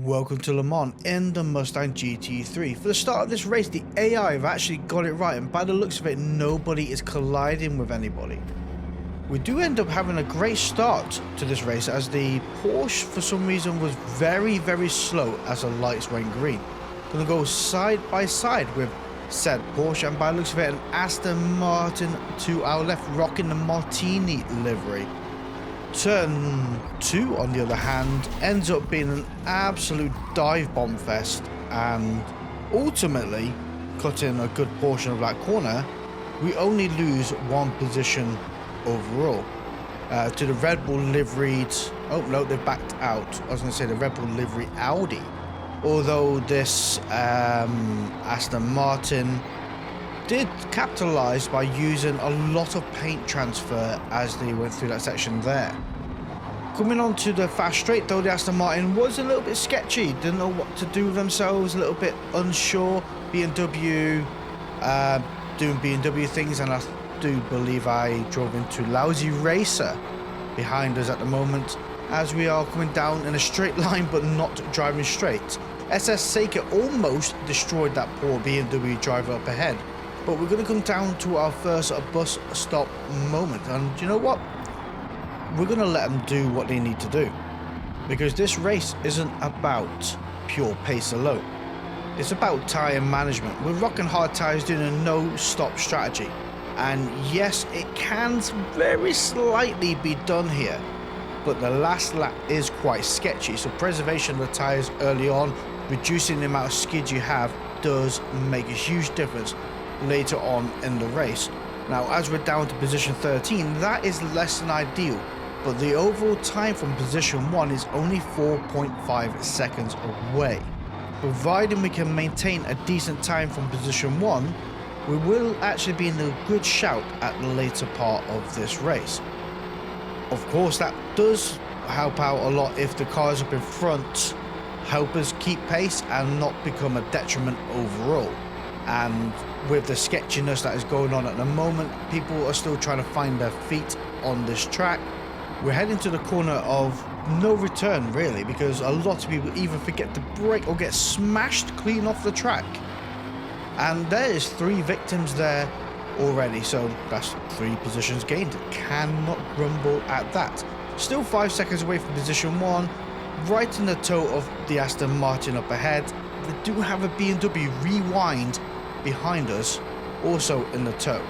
Welcome to Le Mans in the Mustang GT3. For the start of this race, the AI have actually got it right, and by the looks of it, nobody is colliding with anybody. We do end up having a great start to this race, as the Porsche for some reason was very slow as the lights went green. Gonna go side by side with said Porsche, and by the looks of it, an Aston Martin to our left rocking the Martini livery. Turn 2, on the other hand, ends up being an absolute dive bomb fest, and ultimately, cutting a good portion of that corner, we only lose one position overall to the Red Bull liveried. Oh no, they've backed out. I was going to say the Red Bull livery Audi, although this Aston Martin did capitalise by using a lot of paint transfer as they went through that section there. Coming on to the fast straight though, the Aston Martin was a little bit sketchy, didn't know what to do with themselves, a little bit unsure. BMW doing BMW things, and I do believe I drove into Lousy Racer behind us at the moment, as we are coming down in a straight line but not driving straight. SS Seika almost destroyed that poor BMW driver up ahead. But we're going to come down to our first bus stop moment, and you know what? We're going to let them do what they need to do, because this race isn't about pure pace alone. It's about tyre management. We're rocking hard tyres, doing a no-stop strategy, and yes, it can very slightly be done here, but the last lap is quite sketchy, so preservation of the tyres early on, reducing the amount of skid you have, does make a huge difference later on in the race. Now, as we're down to position 13, that is less than ideal, but the overall time from position 1 is only 4.5 seconds away. Providing we can maintain a decent time from position 1, we will actually be in a good shout at the later part of this race. Of course, that does help out a lot if the cars up in front help us keep pace and not become a detriment overall. And with the sketchiness that is going on at the moment, people are still trying to find their feet on this track. We're heading to the corner of no return really, because a lot of people either forget to brake or get smashed clean off the track. And there is 3 victims there already, so that's 3 positions gained. Cannot grumble at that. Still 5 seconds away from position 1, right in the toe of the Aston Martin up ahead. They do have a BMW Rewind behind us, also in the tow,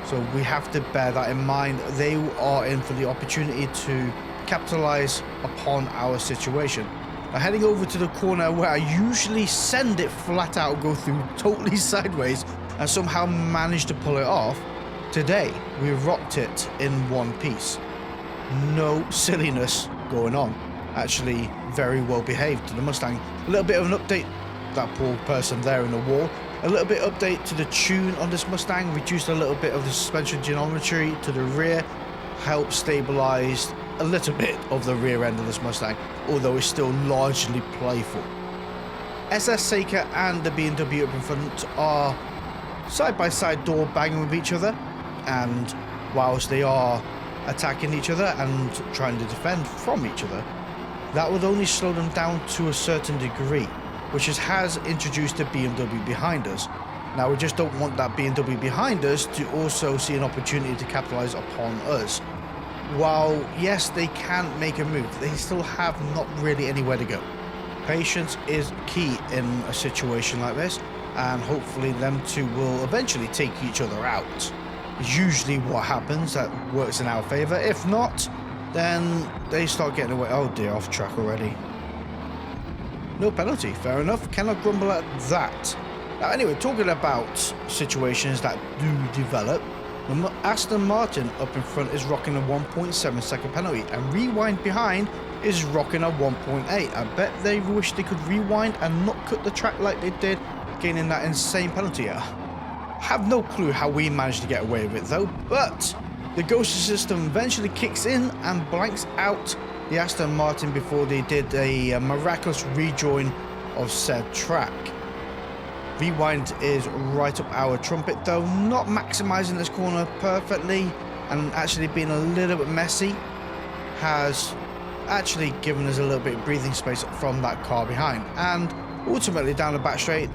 so we have to bear that in mind. They are in for the opportunity to capitalize upon our situation. Now, heading over to the corner where I usually send it flat out, go through totally sideways, and somehow manage to pull it off. Today we rocked it in one piece. No silliness going on, actually very well behaved to the Mustang. A little bit of an update, that poor person there in the wall. A little bit update to the tune on this Mustang, reduced a little bit of the suspension geometry to the rear, helped stabilize a little bit of the rear end of this Mustang, although it's still largely playful. SS Seika and the BMW up in front are side by side door banging with each other, and whilst they are attacking each other and trying to defend from each other, that would only slow them down to a certain degree, which has introduced the BMW behind us. Now, we just don't want that BMW behind us to also see an opportunity to capitalize upon us. While, yes, they can make a move, they still have not really anywhere to go. Patience is key in a situation like this, and hopefully them two will eventually take each other out. It's usually what happens that works in our favor. If not, then they start getting away. Oh dear, off track already. No penalty, fair enough, cannot grumble at that. Now anyway, talking about situations that do develop, the Aston Martin up in front is rocking a 1.7 second penalty, and Rewind behind is rocking a 1.8. I bet they wish they could rewind and not cut the track like they did, gaining that insane penalty. I have no clue how we managed to get away with it though, but the ghost system eventually kicks in and blanks out the Aston Martin before they did a miraculous rejoin of said track. Rewind is right up our trumpet though, not maximizing this corner perfectly and actually being a little bit messy, has actually giving us a little bit of breathing space from that car behind. And ultimately down the back straight,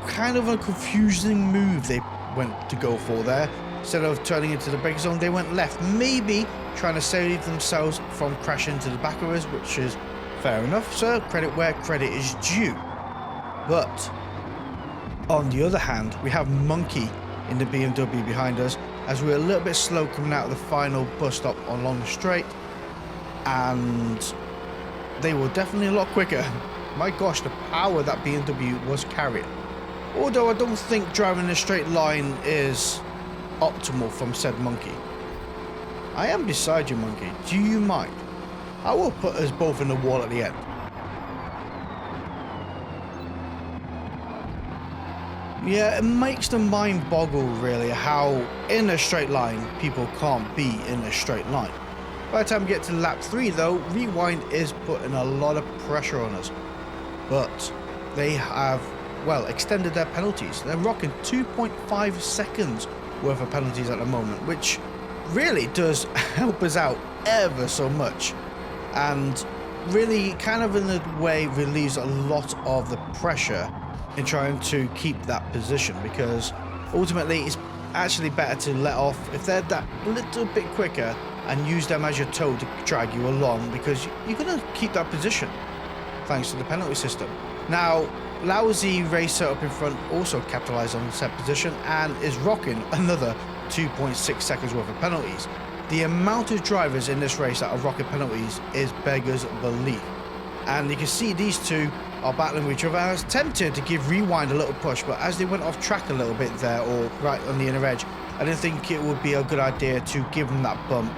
kind of a confusing move they went to go for there. Instead of turning into the brake zone, they went left, maybe trying to save themselves from crashing into the back of us, which is fair enough, sir. Credit where credit is due. But on the other hand, we have Monkey in the BMW behind us, as we're a little bit slow coming out of the final bus stop along the straight, and they were definitely a lot quicker. My gosh, the power that BMW was carrying. Although I don't think driving a straight line is optimal from said Monkey. I am beside you, Monkey. Do you mind? I will put us both in the wall at the end. Yeah, it makes the mind boggle really how in a straight line people can't be in a straight line. By the time we get to lap 3 though, Rewind is putting a lot of pressure on us. But they have, well, extended their penalties. They're rocking 2.5 seconds worth of penalties at the moment, which really does help us out ever so much. And really kind of in a way relieves a lot of the pressure in trying to keep that position, because ultimately it's actually better to let off if they're that little bit quicker and use them as your toe to drag you along, because you're going to keep that position thanks to the penalty system. Now, Lousy Racer up in front also capitalized on the set position and is rocking another 2.6 seconds worth of penalties. The amount of drivers in this race that are rocking penalties is beggars belief. And you can see these two are battling with each other. I was tempted to give Rewind a little push, but as they went off track a little bit there, or right on the inner edge, I didn't think it would be a good idea to give them that bump.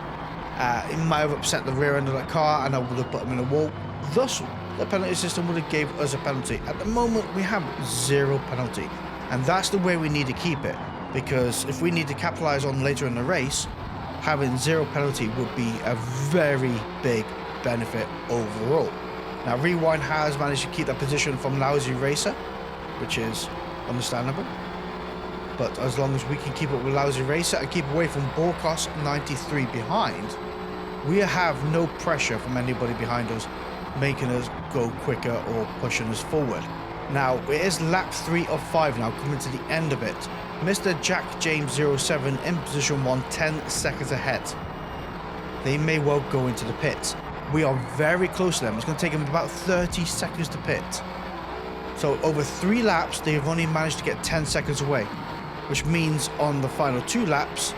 It might have upset the rear end of the car and I would have put them in a wall. Thus, the penalty system would have gave us a penalty. At the moment, we have 0 penalty. And that's the way we need to keep it. Because if we need to capitalize on later in the race, having 0 penalty would be a very big benefit overall. Now, Rewind has managed to keep that position from Lousy Racer, which is understandable. But as long as we can keep up with Lousy Racer and keep away from Borkos 93 behind, we have no pressure from anybody behind us making us go quicker or pushing us forward. Now, it is lap 3 of 5 now, coming to the end of it. Mr. Jack James 07 in position 1, 10 seconds ahead. They may well go into the pits. We are very close to them. It's going to take them about 30 seconds to pit. So over 3 laps, they have only managed to get 10 seconds away, which means on the final 2 laps,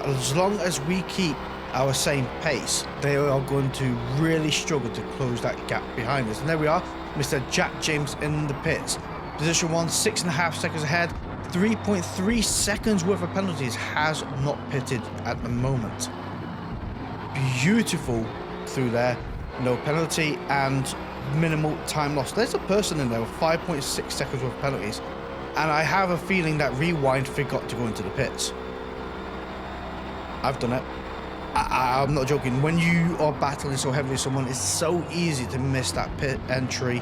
as long as we keep our same pace, they are going to really struggle to close that gap behind us. And there we are, Mr. Jack James in the pits. Position 1, 6.5 seconds ahead. 3.3 seconds worth of penalties, has not pitted at the moment. Beautiful through there, no penalty and minimal time lost. There's a person in there with 5.6 seconds worth of penalties, and I have a feeling that Rewind forgot to go into the pits. I've done it. I'm not joking. When you are battling so heavily with someone, it's so easy to miss that pit entry,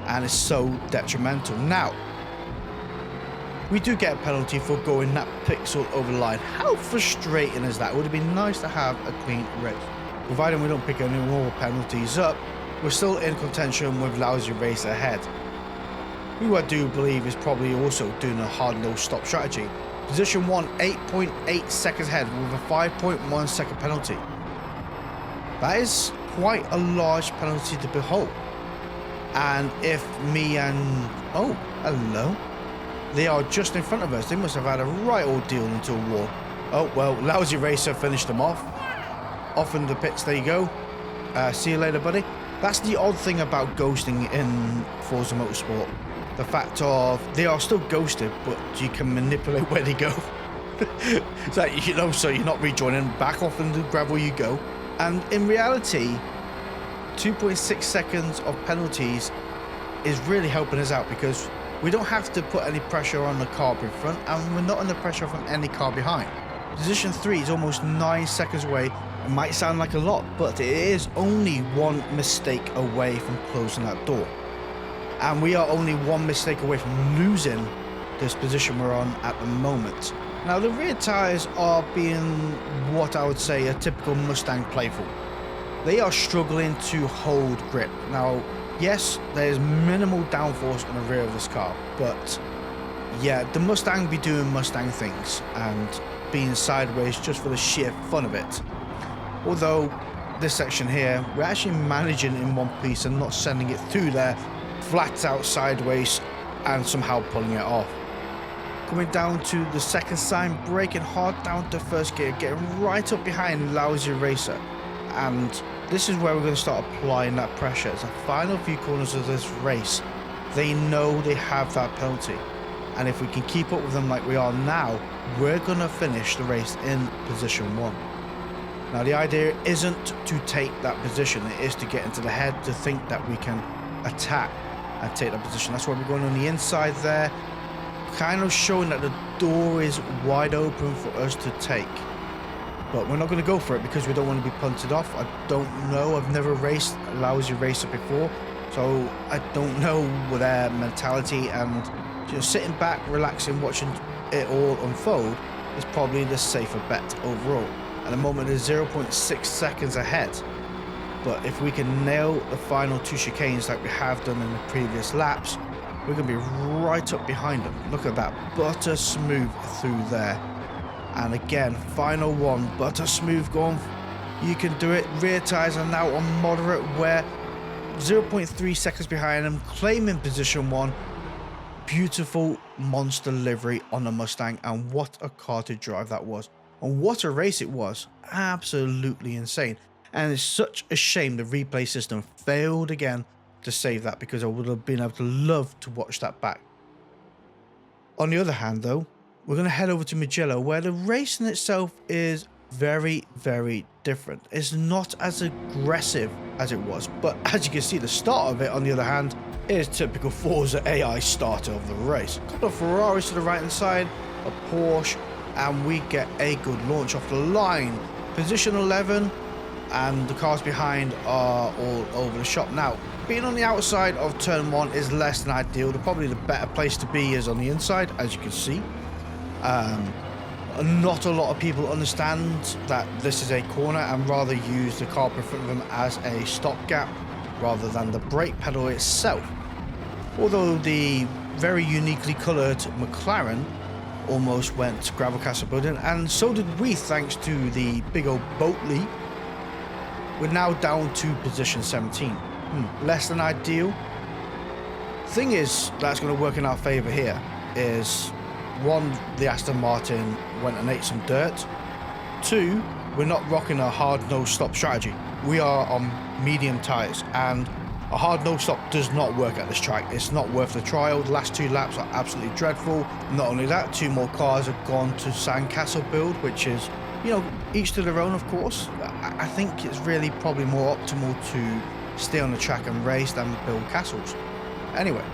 and it's so detrimental. Now, we do get a penalty for going that pixel over the line. How frustrating is that? It would have been nice to have a clean race. Providing we don't pick any more penalties up, we're still in contention with Lousy Race ahead, who I do believe is probably also doing a hard no stop strategy. Position 1, 8.8 seconds ahead with a 5.1 second penalty. That is quite a large penalty to behold. And if me and... oh, hello. They are just in front of us. They must have had a right old deal into a wall. Oh, well, Lousy Racer finished them off. Off in the pits, there you go. See you later, buddy. That's the odd thing about ghosting in Forza Motorsport. The fact of they are still ghosted, but you can manipulate where they go. It's like, you know, so you're not rejoining, back off in the gravel you go. And in reality, 2.6 seconds of penalties is really helping us out, because we don't have to put any pressure on the car in front, and we're not under pressure from any car behind. Position 3 is almost 9 seconds away. It might sound like a lot, but it is only one mistake away from closing that door. And we are only one mistake away from losing this position we're on at the moment. Now, the rear tyres are being what I would say a typical Mustang playful. they are struggling to hold grip. Now, yes, there's minimal downforce in the rear of this car, but yeah, the Mustang be doing Mustang things and being sideways just for the sheer fun of it. Although this section here, we're actually managing in one piece and not sending it through there flat out sideways and somehow pulling it off. Coming down to the second sign, braking hard down to first gear, getting right up behind Lousy Racer. And this is where we're going to start applying that pressure. As the final few corners of this race, they know they have that penalty. And if we can keep up with them like we are now, we're going to finish the race in position 1. Now the idea isn't to take that position, it is to get into the head, to think that we can attack and take that position. That's why we're going on the inside there, kind of showing that the door is wide open for us to take. But we're not going to go for it because we don't want to be punted off. I don't know, I've never raced a Lousy Racer before, so I don't know their mentality, and just sitting back, relaxing, watching it all unfold is probably the safer bet overall. At the moment it's 0.6 seconds ahead, but if we can nail the final 2 chicanes like we have done in the previous laps, we're going to be right up behind them. Look at that, butter smooth through there. And again, final one, butter smooth going. You can do it. Rear tyres are now on moderate wear, 0.3 seconds behind them, claiming position 1. Beautiful monster livery on the Mustang, and what a car to drive that was. And what a race it was. Absolutely insane. And it's such a shame the replay system failed again to save that, because I would have been able to love to watch that back. On the other hand though, we're going to head over to Mugello, where the race in itself is very, very different. It's not as aggressive as it was, but as you can see, the start of it, on the other hand, is typical Forza AI starter of the race. A couple of Ferraris to the right hand side, a Porsche, and we get a good launch off the line. Position 11, and the cars behind are all over the shop. Now, being on the outside of turn 1 is less than ideal. Probably the better place to be is on the inside, as you can see. Not a lot of people understand that this is a corner and rather use the car in front of them as a stopgap rather than the brake pedal itself. Although the very uniquely coloured McLaren almost went gravel castle building, and so did we, thanks to the big old boat leap. We're now down to position 17. Less than ideal. Thing is, that's going to work in our favour here is, 1, the Aston Martin went and ate some dirt. 2, we're not rocking a hard no stop strategy. We are on medium tyres, and a hard no stop does not work at this track. It's not worth the trial. The last 2 laps are absolutely dreadful. Not only that, 2 more cars have gone to sandcastle build, which is, you know, each to their own, of course. I think it's really probably more optimal to stay on the track and race than build castles. Anyway,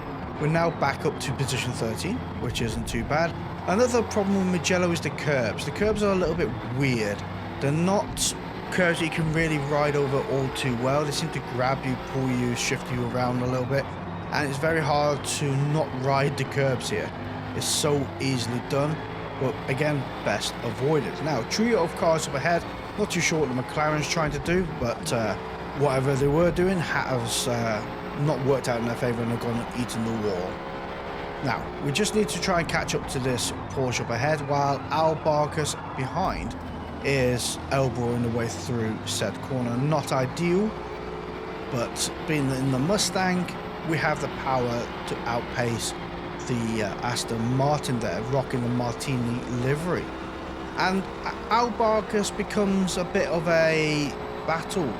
we're now back up to position 13, which isn't too bad. Another problem with Mugello is the curbs. The curbs are a little bit weird. They're not curves that you can really ride over all too well. They seem to grab you, pull you, shift you around a little bit, and it's very hard to not ride the curbs here. It's so easily done, but again, best avoided. Now, trio of cars up ahead. Not too sure what the McLaren's trying to do, but whatever they were doing has not worked out in their favour, and they've gone and eaten the wall. Now, we just need to try and catch up to this Porsche up ahead, while Al Barkas behind is elbowing the way through said corner. Not ideal, but being in the Mustang, we have the power to outpace the Aston Martin there, rocking the Martini livery. And Al Barkas becomes a bit of a battle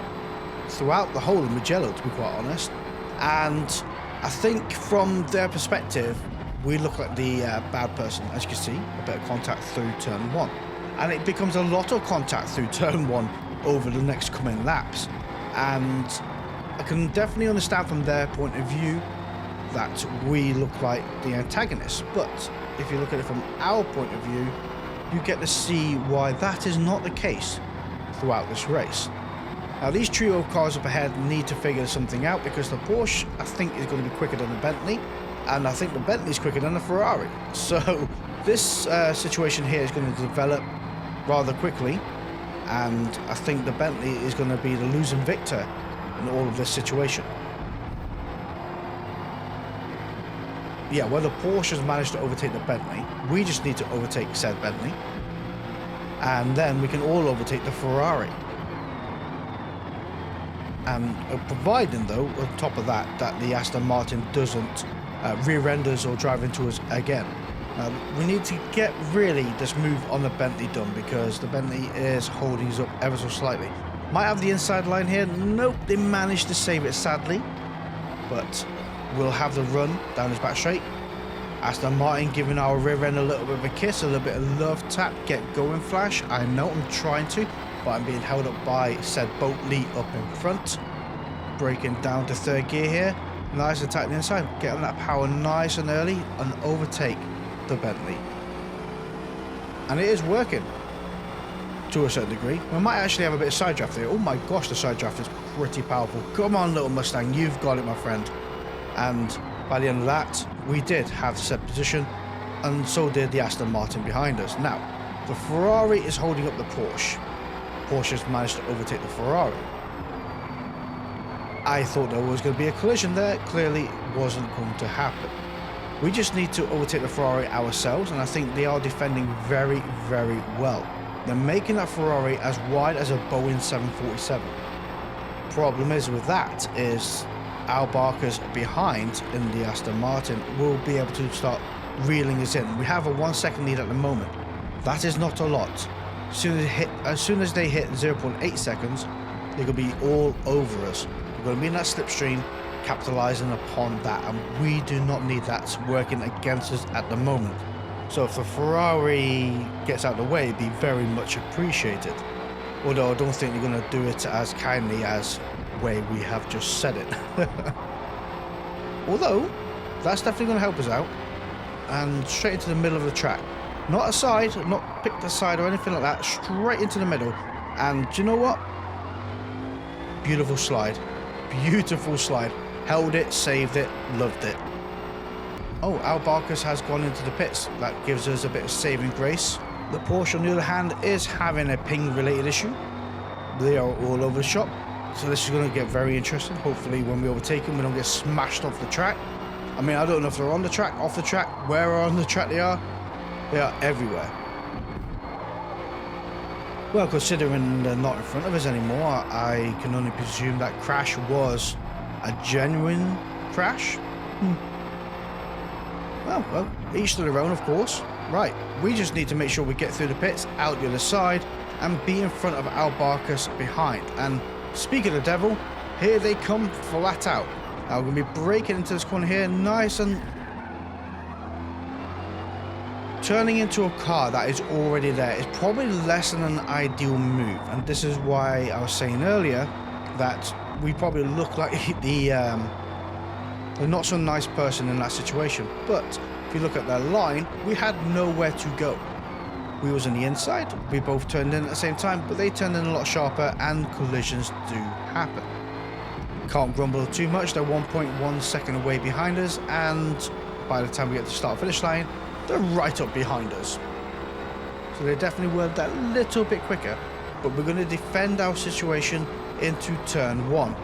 throughout the whole of Mugello, to be quite honest. And I think from their perspective, we look like the bad person. As you can see, a bit of contact through turn 1. And it becomes a lot of contact through turn 1 over the next coming laps. And I can definitely understand from their point of view that we look like the antagonists. But if you look at it from our point of view, you get to see why that is not the case throughout this race. Now, these trio of cars up ahead need to figure something out, because the Porsche, I think, is going to be quicker than the Bentley, and I think the Bentley is quicker than the Ferrari. So this situation here is going to develop rather quickly, and I think the Bentley is going to be the losing victor in all of this situation. Yeah, well, the Porsche has managed to overtake the Bentley. We just need to overtake said Bentley, and then we can all overtake the Ferrari. And providing, though, on top of that, that the Aston Martin doesn't rear-enders or drive into us again. We need to get really this move on the Bentley done, because the Bentley is holding us up ever so slightly. Might have the inside line here. Nope, they managed to save it, sadly. But we'll have the run down his back straight. Aston Martin giving our rear end a little bit of a kiss, a little bit of love tap, get going flash. I know I'm trying to, but I'm being held up by said Boat Lee up in front. Braking down to third gear here. Nice and tight on the inside. Getting that power nice and early and overtake the Bentley. And it is working to a certain degree. We might actually have a bit of side draft there. Oh my gosh, the side draft is pretty powerful. Come on, little Mustang, you've got it, my friend. And by the end of that, we did have said position, and so did the Aston Martin behind us. Now, the Ferrari is holding up the Porsche. Porsche has managed to overtake the Ferrari. I thought there was going to be a collision there. Clearly, it wasn't going to happen. We just need to overtake the Ferrari ourselves, and I think they are defending very, very well. They're making that Ferrari as wide as a Boeing 747. Problem is with that is Al Barker's behind in the Aston Martin will be able to start reeling us in. We have a 1 second lead at the moment. That is not a lot. As soon as they hit 0.8 seconds, they could be all over us. We're going to be in that slipstream, capitalizing upon that, and we do not need that working against us at the moment. So if the Ferrari gets out of the way, it'd be very much appreciated. Although I don't think they're going to do it as kindly as way we have just said it. Although that's definitely going to help us out, and straight into the middle of the track. Not a side, not picked a side or anything like that, straight into the middle. And do you know what? Beautiful slide. Beautiful slide. Held it, saved it, loved it. Oh, Al Barkas has gone into the pits. That gives us a bit of saving grace. The Porsche, on the other hand, is having a ping-related issue. They are all over the shop. So this is going to get very interesting. Hopefully when we overtake them, we don't get smashed off the track. I mean, I don't know if they're on the track, off the track, where on the track they are. They are everywhere. Well, considering they're not in front of us anymore, I can only presume that crash was a genuine crash. Well, each to their own, of course. Right, we just need to make sure we get through the pits, out the other side, and be in front of Al Barkas behind. And speaking of the devil, here they come flat out. Now we're going to be braking into this corner here, nice and turning into a car that is already there. It's probably less than an ideal move, and this is why I was saying earlier that we probably look like the not so nice person in that situation. But if you look at that line, we had nowhere to go. We was on the inside, we both turned in at the same time, but they turned in a lot sharper, and collisions do happen. Can't grumble too much. They're 1.1 second away behind us, and by the time we get to the start finish line, they're right up behind us. So they definitely were that little bit quicker, but we're going to defend our situation into turn one.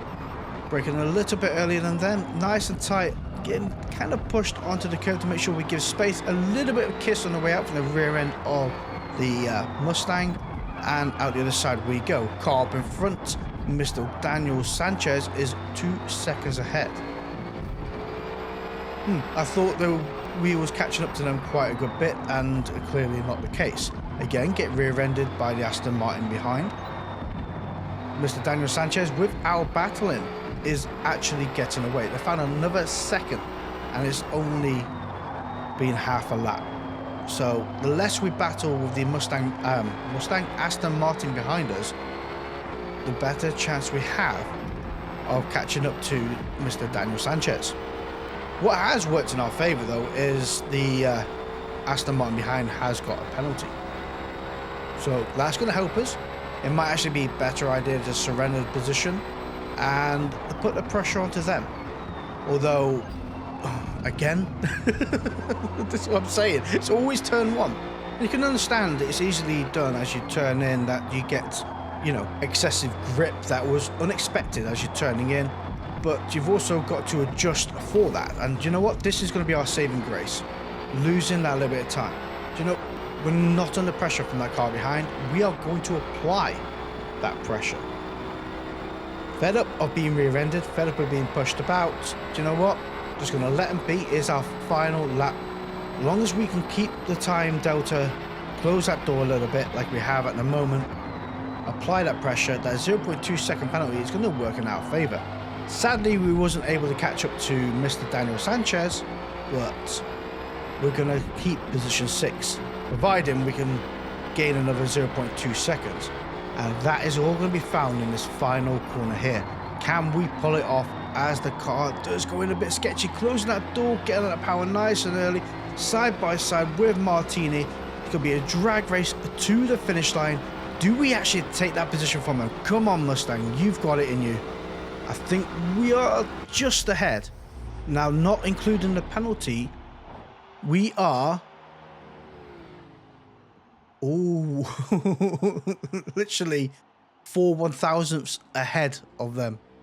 Braking a little bit earlier than them, nice and tight, getting kind of pushed onto the curb to make sure we give space, a little bit of kiss on the way out from the rear end of the Mustang, and out the other side we go. Car up in front, Mr. Daniel Sanchez is 2 seconds ahead. I thought we was catching up to them quite a good bit, and clearly not the case. Again, get rear-ended by the Aston Martin behind. Mr. Daniel Sanchez, without battling, is actually getting away. They found another second, and it's only been half a lap. So the less we battle with the Mustang Aston Martin behind us, the better chance we have of catching up to Mr. Daniel Sanchez. What has worked in our favour, though, is the Aston Martin behind has got a penalty. So that's going to help us. It might actually be a better idea to surrender the position and put the pressure onto them. Although, again, this is what I'm saying. It's always turn one. You can understand it's easily done as you turn in that you get you know, excessive grip that was unexpected as you're turning in, but you've also got to adjust for that. And you know what? This is going to be our saving grace, losing that little bit of time. Do you know, we're not under pressure from that car behind. We are going to apply that pressure. Fed up of being rear-ended, fed up of being pushed about. Do you know what? Just going to let them be. Is our final lap. As long as we can keep the time delta, close that door a little bit like we have at the moment, apply that pressure, that 0.2 second penalty is going to work in our favour. Sadly, we wasn't able to catch up to Mr. Daniel Sanchez, but we're going to keep position 6, providing we can gain another 0.2 seconds. And that is all going to be found in this final corner here. Can we pull it off as the car does go in a bit sketchy, closing that door, getting that power nice and early, side by side with Martini. It's going to be a drag race to the finish line. Do we actually take that position from him? Come on, Mustang, you've got it in you. I think we are just ahead. Now, not including the penalty, we are... Oh, literally 4 1,000ths ahead of them.